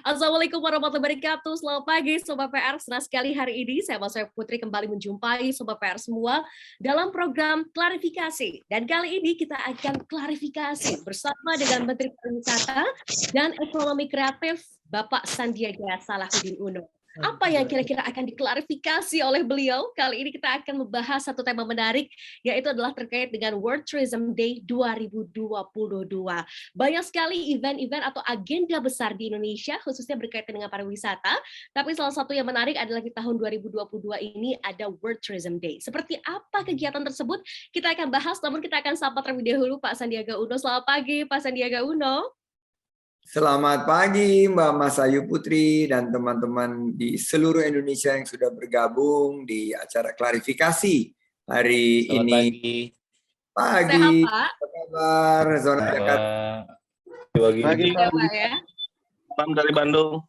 Assalamualaikum warahmatullahi wabarakatuh. Selamat pagi Sobat PR. Senang sekali hari ini saya Putri kembali menjumpai Sobat PR semua dalam program klarifikasi. Dan kali ini kita akan klarifikasi bersama dengan Menteri Pariwisata dan Ekonomi Kreatif Bapak Sandiaga Salahuddin Uno. Apa yang kira-kira akan diklarifikasi oleh beliau? Kali ini kita akan membahas satu tema menarik, yaitu adalah terkait dengan World Tourism Day 2022. Banyak sekali event-event atau agenda besar di Indonesia, khususnya berkaitan dengan pariwisata. Tapi salah satu yang menarik adalah di tahun 2022 ini ada World Tourism Day. Seperti apa kegiatan tersebut? Kita akan bahas, namun kita akan sapa terlebih dahulu Pak Sandiaga Uno. Selamat pagi, Pak Sandiaga Uno. Selamat pagi Mbak Masayu Putri dan teman-teman di seluruh Indonesia yang sudah bergabung di acara klarifikasi hari Selamat ini. Pagi. Pagi. Sehat, Pak? Apa kabar? Zona Jakarta. Pagi, Pak. Ya. Pam dari Bandung.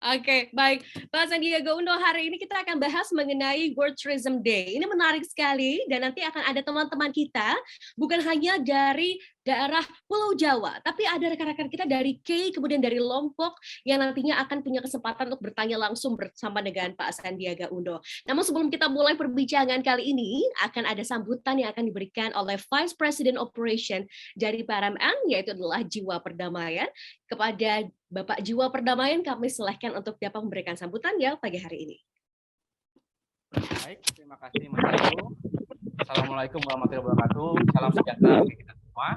Oke, baik. Pak Sandiaga Uno, hari ini kita akan bahas mengenai World Tourism Day. Ini menarik sekali dan nanti akan ada teman-teman kita, bukan hanya dari daerah Pulau Jawa, tapi ada rekan-rekan kita dari kemudian dari Lombok yang nantinya akan punya kesempatan untuk bertanya langsung bersama dengan Pak Sandiaga Uno. Namun sebelum kita mulai perbincangan kali ini, akan ada sambutan yang akan diberikan oleh Vice President Operation dari PRMN, yaitu adalah Jiwa Perdamaian. Kepada Bapak Jiwa Perdamaian, kami silahkan untuk dapat memberikan sambutan ya pagi hari ini. Baik, terima kasih Mas Ayu. Assalamualaikum warahmatullahi wabarakatuh. Salam sejahtera bagi kita semua.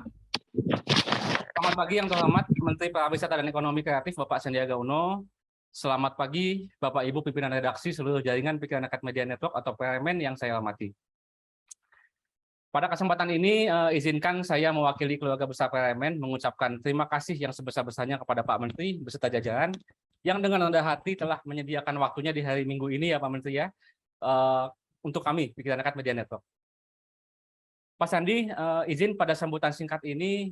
Selamat pagi yang terhormat Menteri Pariwisata dan Ekonomi Kreatif Bapak Sandiaga Uno. Selamat pagi Bapak Ibu pimpinan redaksi seluruh jaringan Pikiran Akad Media Network atau PRMN yang saya hormati. Pada kesempatan ini, izinkan saya mewakili keluarga besar PRMN mengucapkan terima kasih yang sebesar-besarnya kepada Pak Menteri beserta jajaran yang dengan rendah hati telah menyediakan waktunya di hari Minggu ini ya Pak Menteri ya, untuk kami Pikiran Akad Media Network. Pak Sandi, izin pada sambutan singkat ini,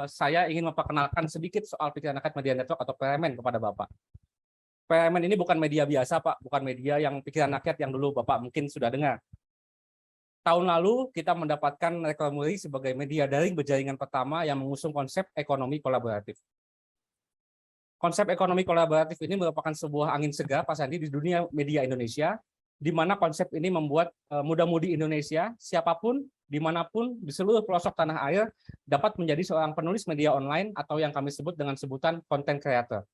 saya ingin memperkenalkan sedikit soal Pikiran Akad Media Network atau PRMN kepada Bapak. PRMN ini bukan media biasa Pak, bukan media yang pikiran rakyat yang dulu Bapak mungkin sudah dengar. Tahun lalu kita mendapatkan rekomendasi sebagai media daring berjaringan pertama yang mengusung konsep ekonomi kolaboratif. Konsep ekonomi kolaboratif ini merupakan sebuah angin segar Pak Sandi di dunia media Indonesia, di mana konsep ini membuat muda-mudi Indonesia, siapapun, dimanapun, di seluruh pelosok tanah air, dapat menjadi seorang penulis media online atau yang kami sebut dengan sebutan content creator.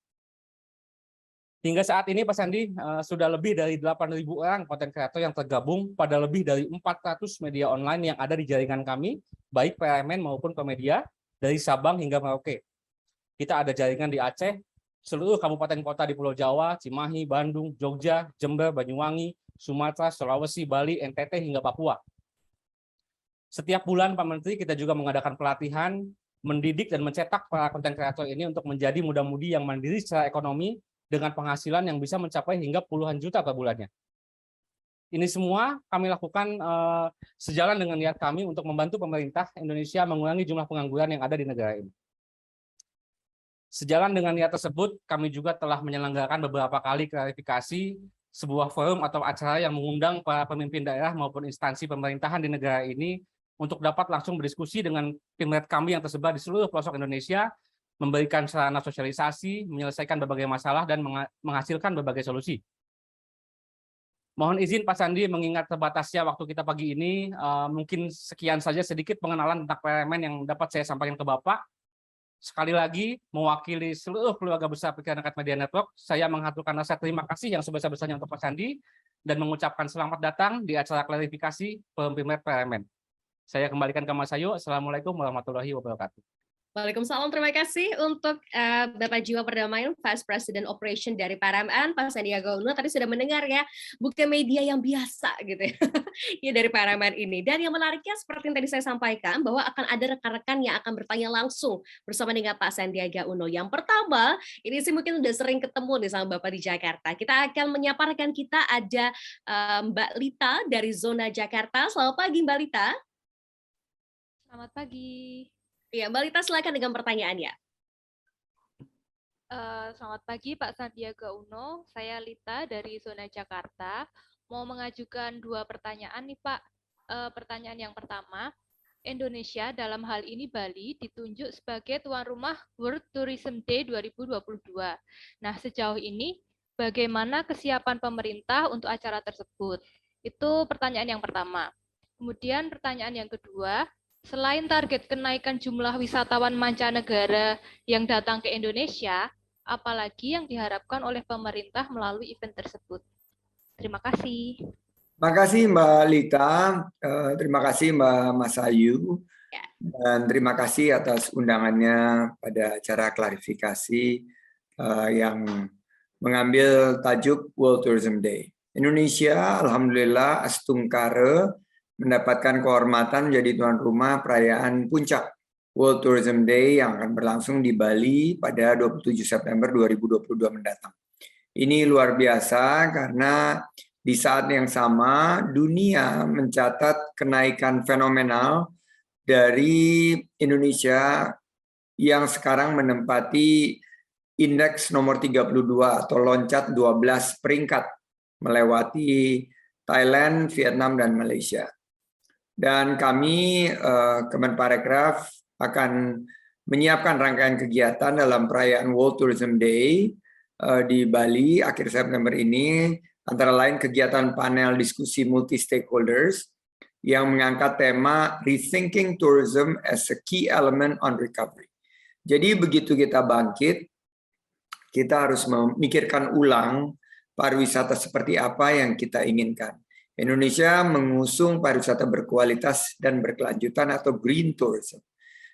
Hingga saat ini Pak Sandi, sudah lebih dari 8.000 orang konten kreator yang tergabung pada lebih dari 400 media online yang ada di jaringan kami, baik PRMN maupun Pemedia, dari Sabang hingga Merauke. Kita ada jaringan di Aceh, seluruh kabupaten kota di Pulau Jawa, Cimahi, Bandung, Jogja, Jember, Banyuwangi, Sumatera, Sulawesi, Bali, NTT, hingga Papua. Setiap bulan Pak Menteri kita juga mengadakan pelatihan, mendidik dan mencetak para konten kreator ini untuk menjadi muda-mudi yang mandiri secara ekonomi, dengan penghasilan yang bisa mencapai hingga puluhan juta per bulannya. Ini semua kami lakukan sejalan dengan niat kami untuk membantu pemerintah Indonesia mengurangi jumlah pengangguran yang ada di negara ini. Sejalan dengan niat tersebut, kami juga telah menyelenggarakan beberapa kali klarifikasi sebuah forum atau acara yang mengundang para pemimpin daerah maupun instansi pemerintahan di negara ini untuk dapat langsung berdiskusi dengan tim red kami yang tersebar di seluruh pelosok Indonesia, memberikan sarana sosialisasi, menyelesaikan berbagai masalah, dan menghasilkan berbagai solusi. Mohon izin Pak Sandi, mengingat terbatasnya waktu kita pagi ini, mungkin sekian saja sedikit pengenalan tentang PRMN yang dapat saya sampaikan ke Bapak. Sekali lagi, mewakili seluruh keluarga besar Pikiran Akad Media Network, saya mengaturkan rasa terima kasih yang sebesar-besarnya untuk Pak Sandi, dan mengucapkan selamat datang di acara klarifikasi pemimpin PRMN. Saya kembalikan ke Mas Ayu. Assalamualaikum warahmatullahi wabarakatuh. Waalaikumsalam, terima kasih untuk Bapak Jiwa Perdamaian, Vice President Operation dari PRMN, Pak Sandiaga Uno. Tadi sudah mendengar ya, bukan media yang biasa gitu ya, ya dari PRMN ini. Dan yang menariknya seperti yang tadi saya sampaikan, bahwa akan ada rekan-rekan yang akan bertanya langsung bersama dengan Pak Sandiaga Uno. Yang pertama, ini sih mungkin udah sering ketemu nih sama Bapak di Jakarta. Kita akan menyapa rekan kita, ada Mbak Lita dari Zona Jakarta. Selamat pagi Mbak Lita. Selamat pagi. Ya, Mbak Lita silakan dengan pertanyaannya. Selamat pagi Pak Sandiaga Uno, saya Lita dari Zona Jakarta. Mau mengajukan 2 pertanyaan nih Pak. Pertanyaan yang pertama, Indonesia, dalam hal ini Bali, ditunjuk sebagai tuan rumah World Tourism Day 2022. Nah, sejauh ini bagaimana kesiapan pemerintah untuk acara tersebut? Itu pertanyaan yang pertama. Kemudian pertanyaan yang kedua, selain target kenaikan jumlah wisatawan mancanegara yang datang ke Indonesia, apalagi yang diharapkan oleh pemerintah melalui event tersebut? Terima kasih. Terima kasih Mbak Lita, terima kasih Mbak Masayu, dan terima kasih atas undangannya pada acara klarifikasi yang mengambil tajuk World Tourism Day. Indonesia, alhamdulillah, astungkara mendapatkan kehormatan menjadi tuan rumah perayaan puncak World Tourism Day yang akan berlangsung di Bali pada 27 September 2022 mendatang. Ini luar biasa karena di saat yang sama dunia mencatat kenaikan fenomenal dari Indonesia yang sekarang menempati indeks nomor 32 atau loncat 12 peringkat melewati Thailand, Vietnam, dan Malaysia. Dan kami Kemenparekraf akan menyiapkan rangkaian kegiatan dalam perayaan World Tourism Day di Bali akhir September ini, antara lain kegiatan panel diskusi multi-stakeholders yang mengangkat tema Rethinking Tourism as a Key Element on Recovery. Jadi begitu kita bangkit, kita harus memikirkan ulang pariwisata seperti apa yang kita inginkan. Indonesia mengusung pariwisata berkualitas dan berkelanjutan atau green tourism.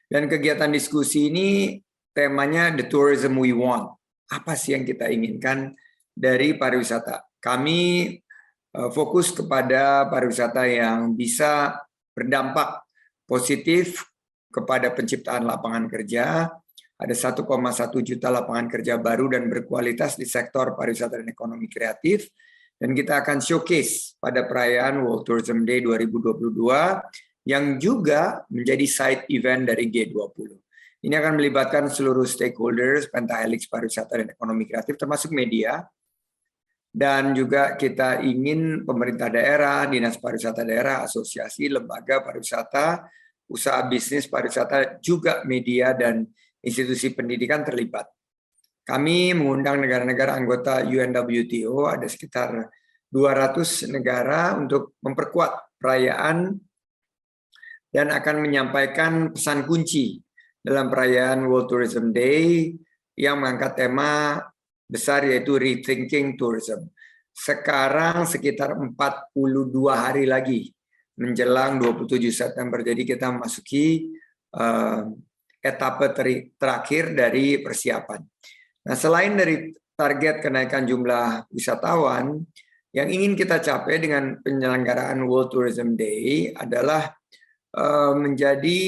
Dan kegiatan diskusi ini temanya The Tourism We Want. Apa sih yang kita inginkan dari pariwisata? Kami fokus kepada pariwisata yang bisa berdampak positif kepada penciptaan lapangan kerja. Ada 1,1 juta lapangan kerja baru dan berkualitas di sektor pariwisata dan ekonomi kreatif. Dan kita akan showcase pada perayaan World Tourism Day 2022 yang juga menjadi side event dari G20. Ini akan melibatkan seluruh stakeholders Pentahelix pariwisata dan ekonomi kreatif termasuk media. Dan juga kita ingin pemerintah daerah, dinas pariwisata daerah, asosiasi, lembaga pariwisata, usaha bisnis pariwisata, juga media dan institusi pendidikan terlibat. Kami mengundang negara-negara anggota UNWTO, ada sekitar 200 negara untuk memperkuat perayaan dan akan menyampaikan pesan kunci dalam perayaan World Tourism Day yang mengangkat tema besar yaitu Rethinking Tourism. Sekarang sekitar 42 hari lagi menjelang 27 September. Jadi kita memasuki etape terakhir dari persiapan. Nah, selain dari target kenaikan jumlah wisatawan, yang ingin kita capai dengan penyelenggaraan World Tourism Day adalah menjadi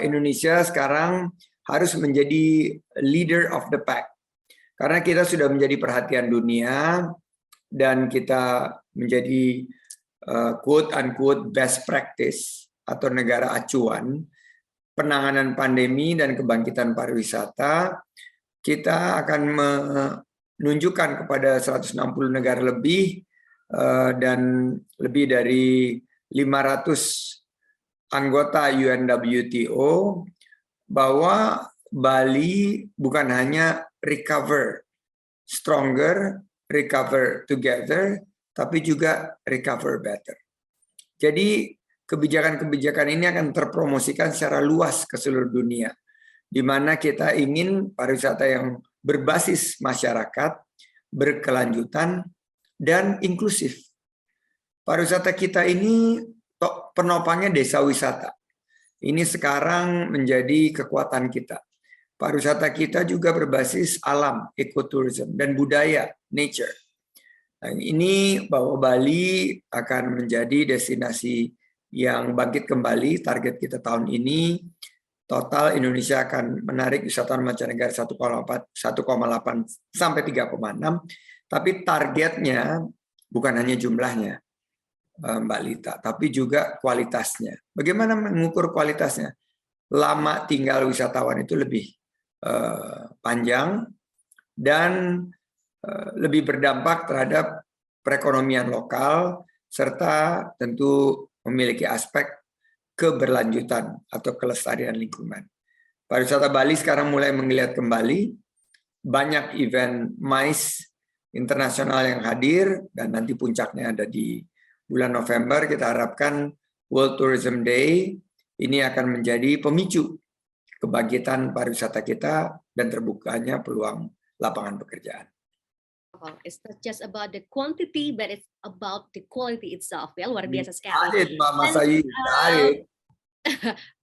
Indonesia sekarang harus menjadi leader of the pack. Karena kita sudah menjadi perhatian dunia dan kita menjadi quote-unquote best practice atau negara acuan penanganan pandemi dan kebangkitan pariwisata, kita akan menunjukkan kepada 160 negara lebih dan lebih dari 500 anggota UNWTO bahwa Bali bukan hanya recover stronger, recover together, tapi juga recover better. Jadi kebijakan-kebijakan ini akan terpromosikan secara luas ke seluruh dunia, di mana kita ingin pariwisata yang berbasis masyarakat, berkelanjutan, dan inklusif. Pariwisata kita ini penopangnya desa wisata. Ini sekarang menjadi kekuatan kita. Pariwisata kita juga berbasis alam, ekoturism, dan budaya, nature. Nah, ini bahwa Bali akan menjadi destinasi yang bangkit kembali. Target kita tahun ini, total Indonesia akan menarik wisatawan mancanegara 1,8 sampai 3,6. Tapi targetnya bukan hanya jumlahnya, Mbak Lita, tapi juga kualitasnya. Bagaimana mengukur kualitasnya? Lama tinggal wisatawan itu lebih panjang dan lebih berdampak terhadap perekonomian lokal serta tentu memiliki aspek keberlanjutan atau kelestarian lingkungan. Pariwisata Bali sekarang mulai menggeliat kembali, banyak event MICE internasional yang hadir, dan nanti puncaknya ada di bulan November. Kita harapkan World Tourism Day ini akan menjadi pemicu kebangkitan pariwisata kita dan terbukanya peluang lapangan pekerjaan. Well, it's not just about the quantity, but it's about the quality itself. Ya, luar biasa sekali. Adit, Mbak Masayu.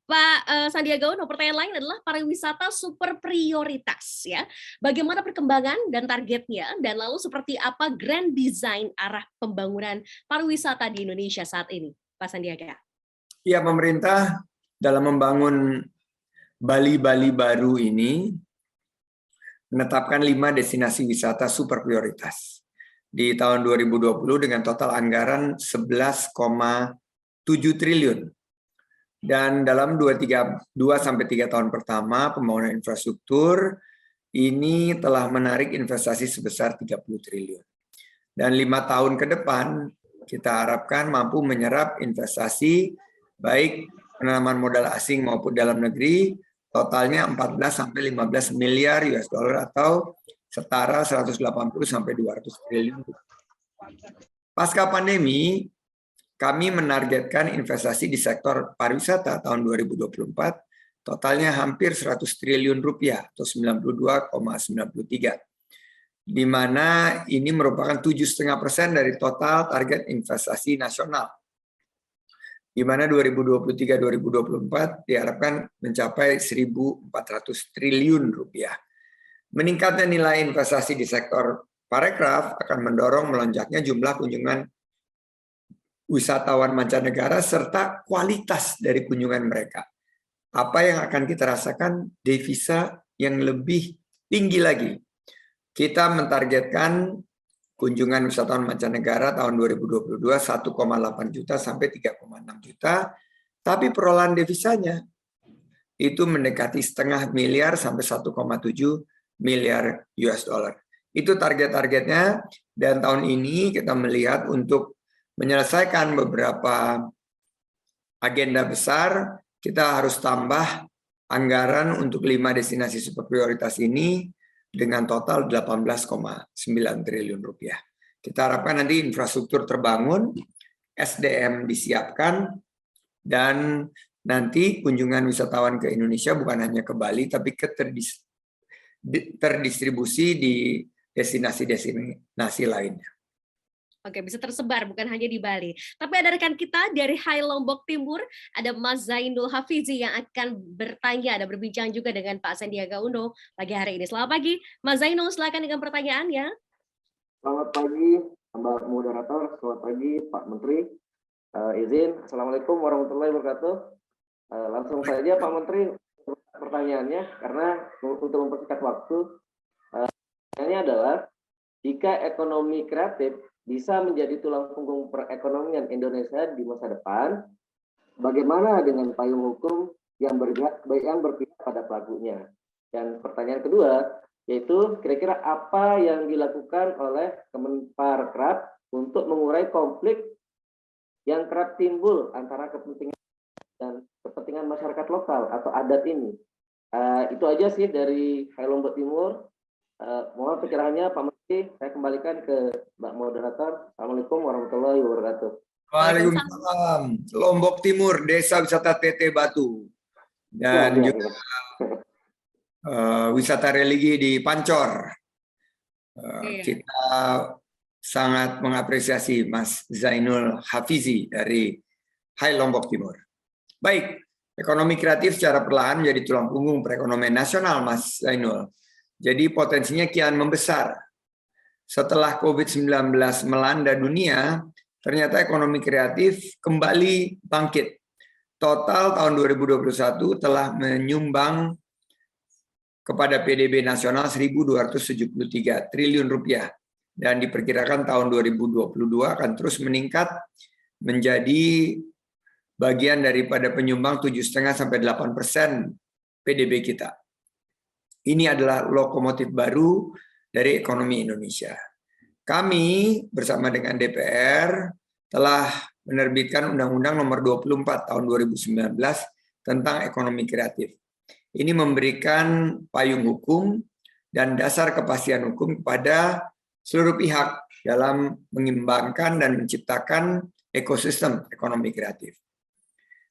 Pak Sandiaga Uno, pertanyaan lain adalah pariwisata super prioritas, ya. Bagaimana perkembangan dan targetnya, dan lalu seperti apa grand design arah pembangunan pariwisata di Indonesia saat ini, Pak Sandiaga? Ya, pemerintah dalam membangun Bali-Bali baru ini menetapkan 5 destinasi wisata super prioritas di tahun 2020 dengan total anggaran 11,7 triliun. Dan dalam 2-3 tahun pertama pembangunan infrastruktur ini telah menarik investasi sebesar 30 triliun. Dan 5 tahun ke depan kita harapkan mampu menyerap investasi baik penanaman modal asing maupun dalam negeri totalnya 14 sampai 15 miliar US dollar atau setara 180 sampai 200 triliun. Pasca pandemi, kami menargetkan investasi di sektor pariwisata tahun 2024 totalnya hampir 100 triliun rupiah atau 92,93, di mana ini merupakan 7,5% dari total target investasi nasional, di mana 2023-2024 diharapkan mencapai 1.400 triliun rupiah. Meningkatnya nilai investasi di sektor parekraf akan mendorong melonjaknya jumlah kunjungan wisatawan mancanegara serta kualitas dari kunjungan mereka. Apa yang akan kita rasakan? Devisa yang lebih tinggi lagi. Kita mentargetkan kunjungan wisatawan mancanegara tahun 2022 1,8 juta sampai 3,6 juta, tapi perolahan devisanya itu mendekati 0,5 miliar sampai 1,7 miliar US dollar. Itu target-targetnya, dan tahun ini kita melihat untuk menyelesaikan beberapa agenda besar, kita harus tambah anggaran untuk 5 destinasi super prioritas ini dengan total 18,9 triliun rupiah. Kita harapkan nanti infrastruktur terbangun, SDM disiapkan, dan nanti kunjungan wisatawan ke Indonesia bukan hanya ke Bali, tapi terdistribusi di destinasi-destinasi lainnya. Oke, bisa tersebar bukan hanya di Bali. Tapi ada rekan kita dari Hai Lombok Timur, ada Mas Zainul Hafizi yang akan bertanya dan berbincang juga dengan Pak Sandiaga Uno pagi hari ini. Selamat pagi, Mas Zainul, silakan dengan pertanyaannya. Selamat pagi, Mbak Moderator. Selamat pagi, Pak Menteri. Assalamualaikum warahmatullahi wabarakatuh. Langsung saja, Pak Menteri, pertanyaannya, karena untuk mempersingkat waktu, pertanyaannya adalah, jika ekonomi kreatif bisa menjadi tulang punggung perekonomian Indonesia di masa depan, bagaimana dengan payung hukum yang berpihak pada pelakunya? Dan pertanyaan kedua, yaitu kira-kira apa yang dilakukan oleh Kemenparekraf untuk mengurai konflik yang kerap timbul antara kepentingan dan kepentingan masyarakat lokal atau adat ini? Itu aja sih dari Hai Lombok Timur. Mohon pencerahannya Pak Menteri, saya kembalikan ke Mbak Moderator. Assalamualaikum warahmatullahi wabarakatuh. Waalaikumsalam. Lombok Timur, Desa Wisata TT Batu, dan juga wisata religi di Pancor. Kita sangat mengapresiasi Mas Zainul Hafizi dari Hai Lombok Timur. Baik, ekonomi kreatif secara perlahan menjadi tulang punggung perekonomian nasional, Mas Zainul. Jadi potensinya kian membesar. Setelah COVID-19 melanda dunia, ternyata ekonomi kreatif kembali bangkit. Total tahun 2021 telah menyumbang kepada PDB nasional 1.273 triliun rupiah. Dan diperkirakan tahun 2022 akan terus meningkat menjadi bagian daripada penyumbang 7,5 sampai 8% PDB kita. Ini adalah lokomotif baru dari ekonomi Indonesia. Kami bersama dengan DPR telah menerbitkan Undang-Undang Nomor 24 Tahun 2019 tentang ekonomi kreatif. Ini memberikan payung hukum dan dasar kepastian hukum kepada seluruh pihak dalam mengembangkan dan menciptakan ekosistem ekonomi kreatif.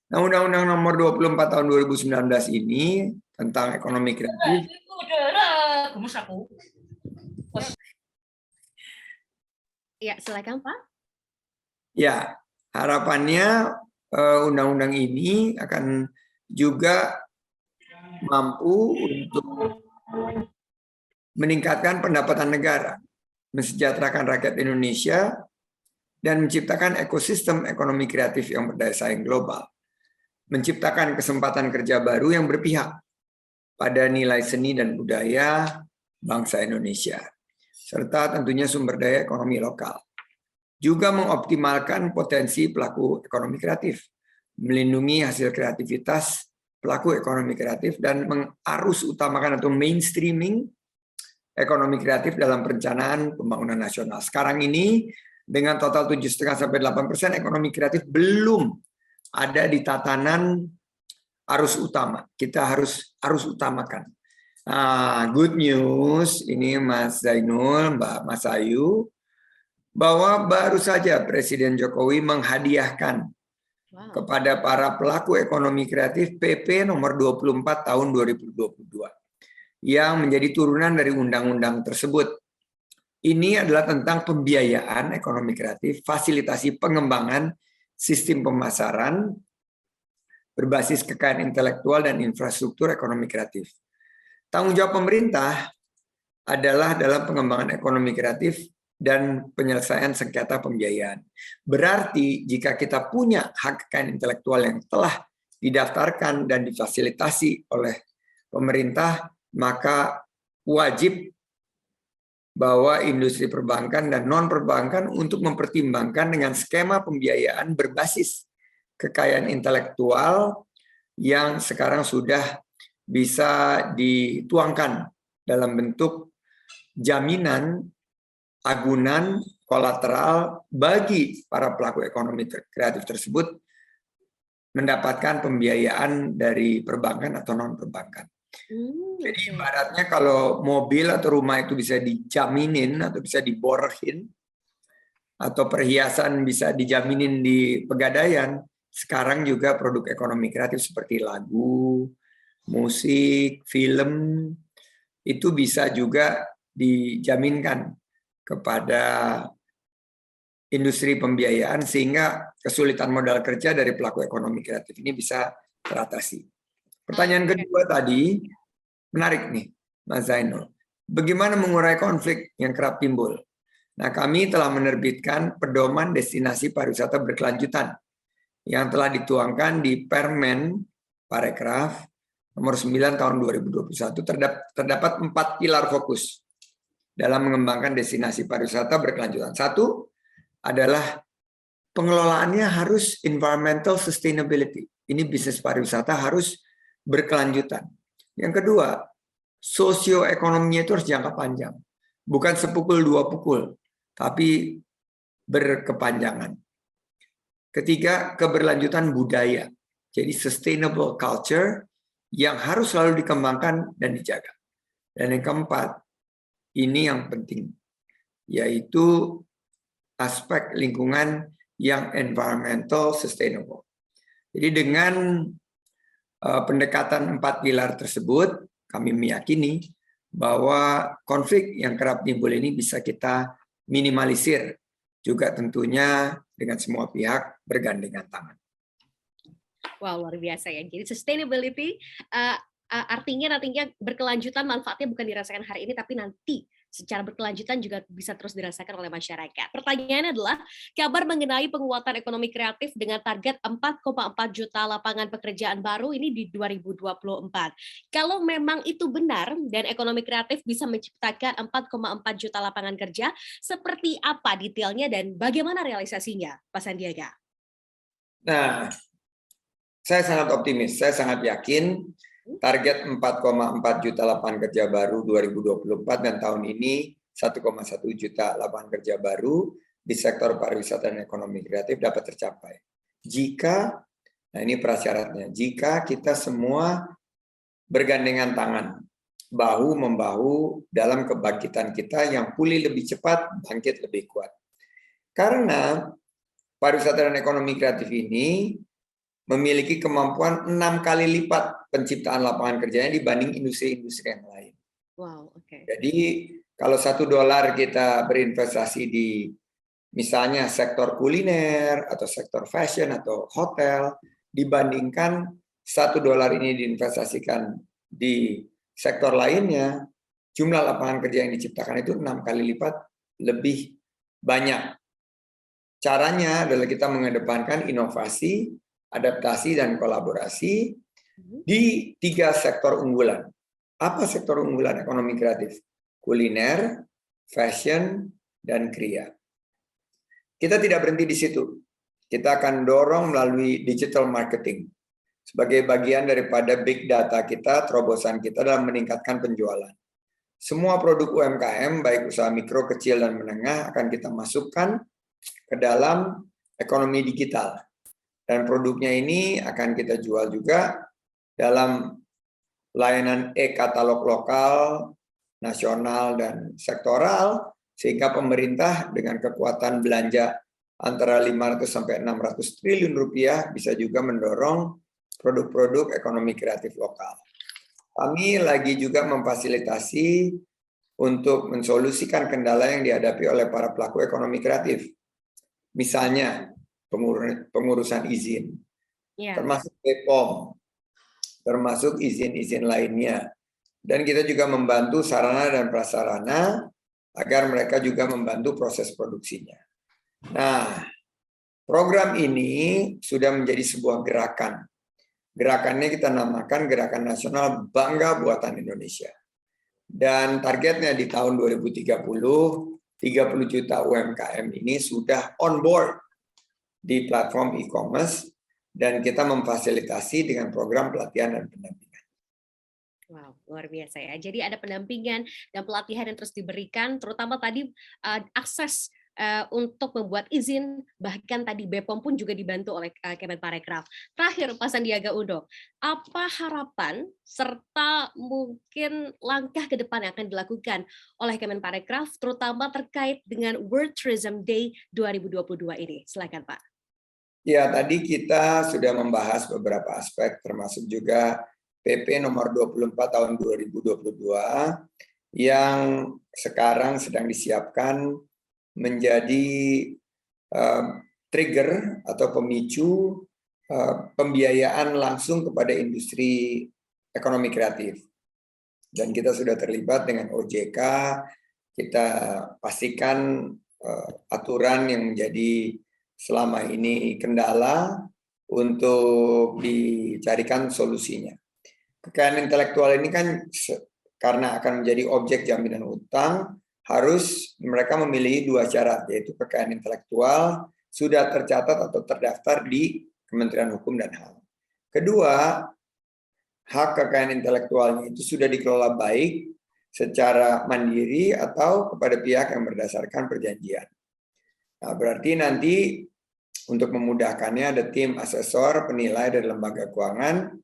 Nah, Undang-Undang Nomor 24 Tahun 2019 ini tentang ekonomi kreatif Ya, silakan Pak. ya, harapannya undang-undang ini akan juga mampu untuk meningkatkan pendapatan negara, mensejahterakan rakyat Indonesia, dan menciptakan ekosistem ekonomi kreatif yang berdaya saing global. Menciptakan kesempatan kerja baru yang berpihak pada nilai seni dan budaya bangsa Indonesia, serta tentunya sumber daya ekonomi lokal. Juga mengoptimalkan potensi pelaku ekonomi kreatif, melindungi hasil kreativitas pelaku ekonomi kreatif, dan mengarus utamakan atau mainstreaming ekonomi kreatif dalam perencanaan pembangunan nasional. Sekarang ini dengan total 7,5-8% ekonomi kreatif belum ada di tatanan arus utama. Kita harus utamakan. Nah, good news ini Mas Zainul, Mbak Mas Ayu, bahwa baru saja Presiden Jokowi menghadiahkan kepada para pelaku ekonomi kreatif PP nomor 24 tahun 2022 yang menjadi turunan dari undang-undang tersebut. Ini adalah tentang pembiayaan ekonomi kreatif, fasilitasi pengembangan sistem pemasaran berbasis kekayaan intelektual dan infrastruktur ekonomi kreatif. Tanggung jawab pemerintah adalah dalam pengembangan ekonomi kreatif dan penyelesaian sengketa pembiayaan. Berarti jika kita punya hak kekayaan intelektual yang telah didaftarkan dan difasilitasi oleh pemerintah, maka wajib bahwa industri perbankan dan non-perbankan untuk mempertimbangkan dengan skema pembiayaan berbasis kekayaan intelektual yang sekarang sudah bisa dituangkan dalam bentuk jaminan, agunan, kolateral bagi para pelaku ekonomi kreatif tersebut mendapatkan pembiayaan dari perbankan atau non-perbankan. Jadi ibaratnya kalau mobil atau rumah itu bisa dijaminin atau bisa diborhin, atau perhiasan bisa dijaminin di Pegadaian, sekarang juga produk ekonomi kreatif seperti lagu, musik, film, itu bisa juga dijaminkan kepada industri pembiayaan sehingga kesulitan modal kerja dari pelaku ekonomi kreatif ini bisa teratasi. Pertanyaan kedua tadi, menarik nih Mas Zainul. Bagaimana mengurai konflik yang kerap timbul? Nah, kami telah menerbitkan pedoman destinasi pariwisata berkelanjutan yang telah dituangkan di Permen Parekraf nomor 9 tahun 2021. Terdapat 4 pilar fokus dalam mengembangkan destinasi pariwisata berkelanjutan. Satu adalah pengelolaannya harus environmental sustainability. Ini bisnis pariwisata harus berkelanjutan. Yang kedua, sosioekonominya itu harus jangka panjang. Bukan sepukul dua pukul, tapi berkepanjangan. Ketiga, keberlanjutan budaya. Jadi sustainable culture yang harus selalu dikembangkan dan dijaga. Dan yang keempat, ini yang penting, yaitu aspek lingkungan yang environmental sustainable. Jadi dengan pendekatan 4 pilar tersebut, kami meyakini bahwa konflik yang kerap timbul ini bisa kita minimalisir, juga tentunya dengan semua pihak bergandengan tangan. Wow, luar biasa ya. Jadi sustainability artinya nantinya berkelanjutan, manfaatnya bukan dirasakan hari ini, tapi nanti secara berkelanjutan juga bisa terus dirasakan oleh masyarakat. Pertanyaannya adalah, kabar mengenai penguatan ekonomi kreatif dengan target 4,4 juta lapangan pekerjaan baru ini di 2024. Kalau memang itu benar dan ekonomi kreatif bisa menciptakan 4,4 juta lapangan kerja, seperti apa detailnya dan bagaimana realisasinya, Pak Sandiaga? Nah, saya sangat optimis, saya sangat yakin target 4,4 juta lapangan kerja baru 2024 dan tahun ini 1,1 juta lapangan kerja baru di sektor pariwisata dan ekonomi kreatif dapat tercapai. Jika, nah ini prasyaratnya, jika kita semua bergandengan tangan, bahu-membahu dalam kebangkitan kita yang pulih lebih cepat, bangkit lebih kuat. Karena pariwisata dan ekonomi kreatif ini memiliki kemampuan 6 kali lipat penciptaan lapangan kerjanya dibanding industri-industri yang lain. Wow, oke. Jadi kalau $1 kita berinvestasi di misalnya sektor kuliner atau sektor fashion atau hotel, dibandingkan $1 ini diinvestasikan di sektor lainnya, jumlah lapangan kerja yang diciptakan itu 6 kali lipat lebih banyak. Caranya adalah kita mengedepankan inovasi, adaptasi, dan kolaborasi di 3 sektor unggulan. Apa sektor unggulan ekonomi kreatif? Kuliner, fashion, dan kriya. Kita tidak berhenti di situ. Kita akan dorong melalui digital marketing sebagai bagian daripada big data kita, terobosan kita dalam meningkatkan penjualan. Semua produk UMKM, baik usaha mikro, kecil, dan menengah, akan kita masukkan ke dalam ekonomi digital. Dan produknya ini akan kita jual juga dalam layanan e-katalog lokal, nasional, dan sektoral, sehingga pemerintah dengan kekuatan belanja antara 500 sampai 600 triliun rupiah bisa juga mendorong produk-produk ekonomi kreatif lokal. Kami lagi juga memfasilitasi untuk mensolusikan kendala yang dihadapi oleh para pelaku ekonomi kreatif. Misalnya pengurusan izin, termasuk BPOM, termasuk izin-izin lainnya. Dan kita juga membantu sarana dan prasarana agar mereka juga membantu proses produksinya. Nah, program ini sudah menjadi sebuah gerakan. Gerakannya kita namakan Gerakan Nasional Bangga Buatan Indonesia. Dan targetnya di tahun 2030, 30 juta UMKM ini sudah on board di platform e-commerce, dan kita memfasilitasi dengan program pelatihan dan pendampingan. Wow, luar biasa ya. Jadi ada pendampingan dan pelatihan yang terus diberikan, terutama tadi akses untuk membuat izin, bahkan tadi BPOM pun juga dibantu oleh Kemenparekraf. Terakhir, Pak Sandiaga Uno, apa harapan serta mungkin langkah ke depan yang akan dilakukan oleh Kemenparekraf, terutama terkait dengan World Tourism Day 2022 ini? Silakan, Pak. Ya, tadi kita sudah membahas beberapa aspek, termasuk juga PP nomor 24 tahun 2022 yang sekarang sedang disiapkan menjadi trigger atau pemicu pembiayaan langsung kepada industri ekonomi kreatif. Dan kita sudah terlibat dengan OJK, kita pastikan aturan yang menjadi selama ini kendala untuk dicarikan solusinya. Kekayaan intelektual ini kan karena akan menjadi objek jaminan utang, harus mereka memiliki 2 syarat, yaitu kekayaan intelektual sudah tercatat atau terdaftar di Kementerian Hukum dan HAM. Kedua, hak kekayaan intelektualnya itu sudah dikelola baik secara mandiri atau kepada pihak yang berdasarkan perjanjian. Nah, berarti nanti untuk memudahkannya ada tim asesor, penilai dari lembaga keuangan,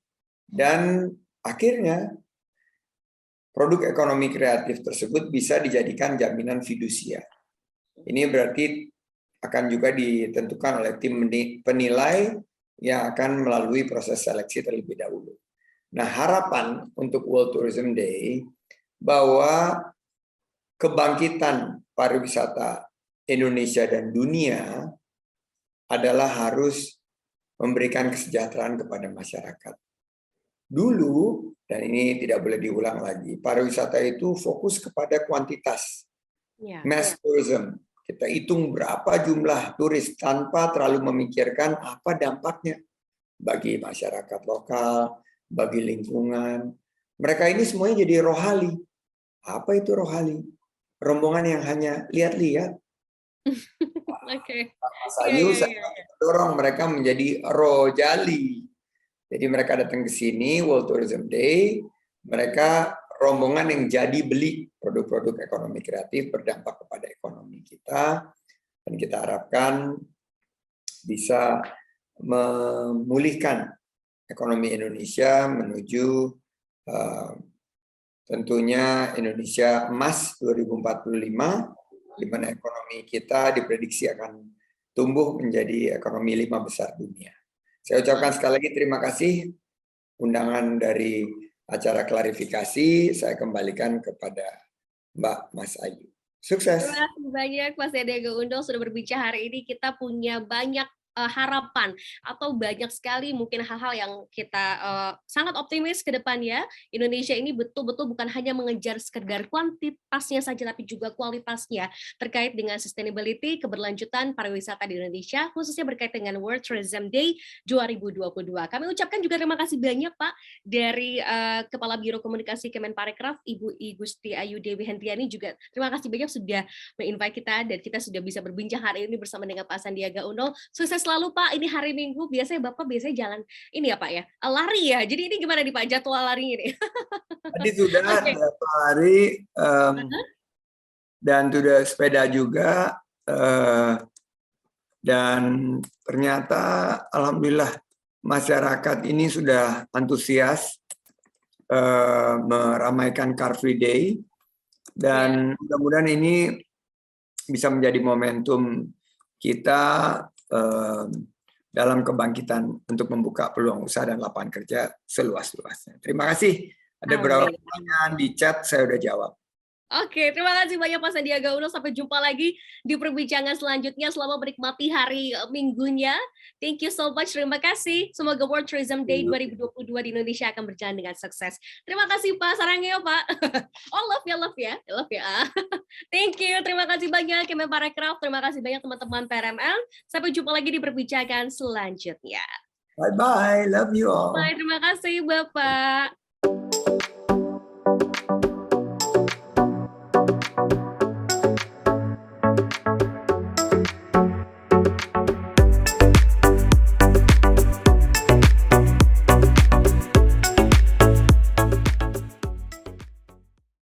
dan akhirnya produk ekonomi kreatif tersebut bisa dijadikan jaminan fidusia. Ini berarti akan juga ditentukan oleh tim penilai yang akan melalui proses seleksi terlebih dahulu. Nah, harapan untuk World Tourism Day bahwa kebangkitan pariwisata Indonesia dan dunia adalah harus memberikan kesejahteraan kepada masyarakat. Dulu, dan ini tidak boleh diulang lagi, pariwisata itu fokus kepada kuantitas, mass tourism. Kita hitung berapa jumlah turis tanpa terlalu memikirkan apa dampaknya bagi masyarakat lokal, bagi lingkungan. Mereka ini semuanya jadi rohali. Apa itu rohali? Rombongan yang hanya lihat-lihat. Dorong mereka menjadi rojali. Jadi mereka datang ke sini, World Tourism Day, mereka rombongan yang jadi beli produk-produk ekonomi kreatif berdampak kepada ekonomi kita. Dan kita harapkan bisa memulihkan ekonomi Indonesia menuju tentunya Indonesia Emas 2045, di mana ekonomi kita diprediksi akan tumbuh menjadi ekonomi 5 besar dunia. Saya ucapkan sekali lagi terima kasih undangan dari acara klarifikasi. Saya kembalikan kepada Mbak Mas Ayu. Sukses. Terima kasih banyak Pak Sandiaga Uno sudah berbicara hari ini. Kita punya banyak harapan atau banyak sekali mungkin hal-hal yang kita sangat optimis ke depannya. Indonesia ini betul-betul bukan hanya mengejar sekedar kuantitasnya saja tapi juga kualitasnya terkait dengan sustainability, keberlanjutan pariwisata di Indonesia, khususnya berkait dengan World Tourism Day 2022. Kami ucapkan juga terima kasih banyak Pak dari Kepala Biro Komunikasi Kemenparekraf Ibu I Gusti Ayu Dewi Hendriani, juga terima kasih banyak sudah menginvite kita dan kita sudah bisa berbincang hari ini bersama dengan Pak Sandiaga Uno. Sukses selalu Pak, ini hari Minggu, biasanya Bapak jalan ini ya Pak ya, lari ya, jadi ini gimana nih Pak jadwal lari ini? Tadi sudah jadwal lari dan sudah sepeda juga, dan ternyata alhamdulillah masyarakat ini sudah antusias meramaikan Car Free Day, dan mudah-mudahan ini bisa menjadi momentum kita dalam kebangkitan untuk membuka peluang usaha dan lapangan kerja seluas-luasnya. Terima kasih. Ada beberapa pertanyaan di chat, saya sudah jawab. Oke, terima kasih banyak Pak Sandiaga Uno. Sampai jumpa lagi di perbincangan selanjutnya. Selamat menikmati hari Minggunya. Thank you so much. Terima kasih. Semoga World Tourism Day 2022 di Indonesia akan berjalan dengan sukses. Terima kasih Pak. Sarangnya Pak. Oh, love ya. Love ya. Thank you. Terima kasih banyak Kemenparekraf. Terima kasih banyak teman-teman PRML. Sampai jumpa lagi di perbincangan selanjutnya. Bye-bye. Love you all. Bye. Terima kasih Bapak.